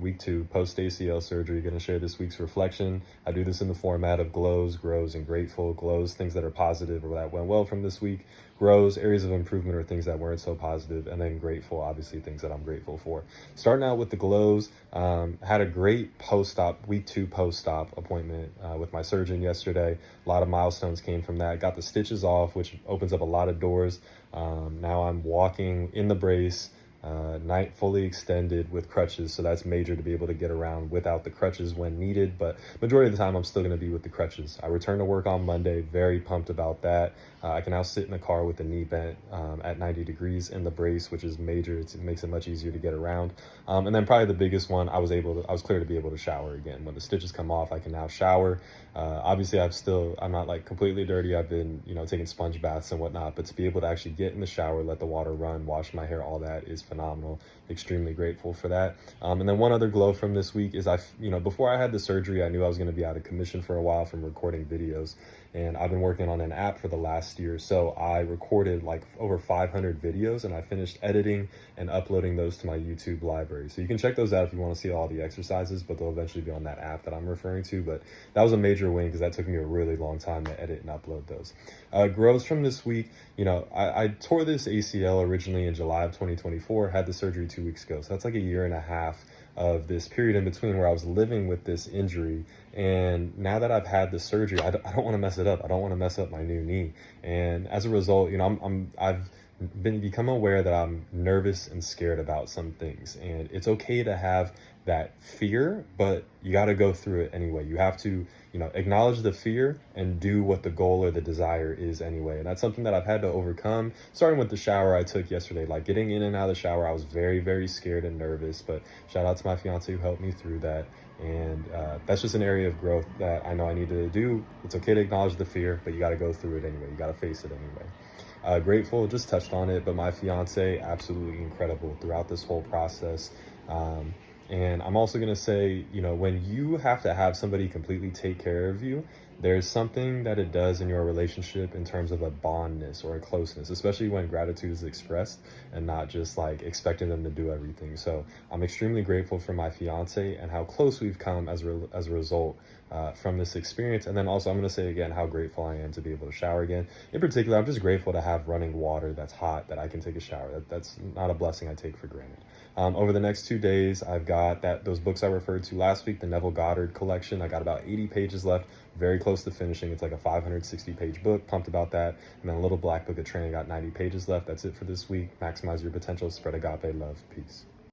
Week 2, post-ACL surgery. Going to share this week's reflection. I do this in the format of glows, grows, and grateful. Glows, things that are positive or that went well from this week. Grows, areas of improvement or things that weren't so positive. And then grateful, obviously things that I'm grateful for. Starting out with the glows, had a great post-op, week 2 post-op appointment with my surgeon yesterday. A lot of milestones came from that. Got the stitches off, which opens up a lot of doors. Now I'm walking in the brace, night fully extended with crutches, so that's major to be able to get around without the crutches when needed, but majority of the time I'm still going to be with the crutches. I return to work on Monday, very pumped about that. I can now sit in the car with the knee bent at 90 degrees in the brace, which is major. It makes it much easier to get around. And then probably the biggest one, I was clear to be able to shower again. When the stitches come off, I can now shower. Obviously I'm not like completely dirty. I've been, taking sponge baths and whatnot, but to be able to actually get in the shower, let the water run, wash my hair, all that is phenomenal. Extremely grateful for that. And then one other glow from this week is before I had the surgery, I knew I was going to be out of commission for a while from recording videos. And I've been working on an app for the last year. So I recorded like over 500 videos and I finished editing and uploading those to my YouTube library. So you can check those out if you want to see all the exercises, but they'll eventually be on that app that I'm referring to. But that was a major win because that took me a really long time to edit and upload those. Grows from this week, I tore this ACL originally in July of 2024, had the surgery 2 weeks ago. So that's like a year and a half of this period in between where I was living with this injury. And now that I've had the surgery, I don't want to mess it up. I don't want to mess up my new knee. And as a result, I've become aware that I'm nervous and scared about some things. And it's okay to have that fear, but you got to go through it anyway. You have to, acknowledge the fear and do what the goal or the desire is anyway. And that's something that I've had to overcome, starting with the shower I took yesterday. Like getting in and out of the shower, I was very, very scared and nervous, but shout out to my fiance who helped me through that. And that's just an area of growth that I know I need to do. It's okay to acknowledge the fear, but you got to go through it anyway. You got to face it anyway. Grateful, just touched on it, but my fiance, absolutely incredible throughout this whole process. And I'm also going to say, when you have to have somebody completely take care of you, there's something that it does in your relationship in terms of a bondness or a closeness, especially when gratitude is expressed and not just like expecting them to do everything. So I'm extremely grateful for my fiance and how close we've come as a result from this experience. And then also I'm going to say again how grateful I am to be able to shower again. In particular, I'm just grateful to have running water that's hot that I can take a shower. That's not a blessing I take for granted. Over the next 2 days, I've got those books I referred to last week, the Neville Goddard collection. I got about 80 pages left, very close to finishing. It's like a 560-page book, pumped about that. And then a little black book of training, got 90 pages left. That's it for this week. Maximize your potential, spread agape love. Peace.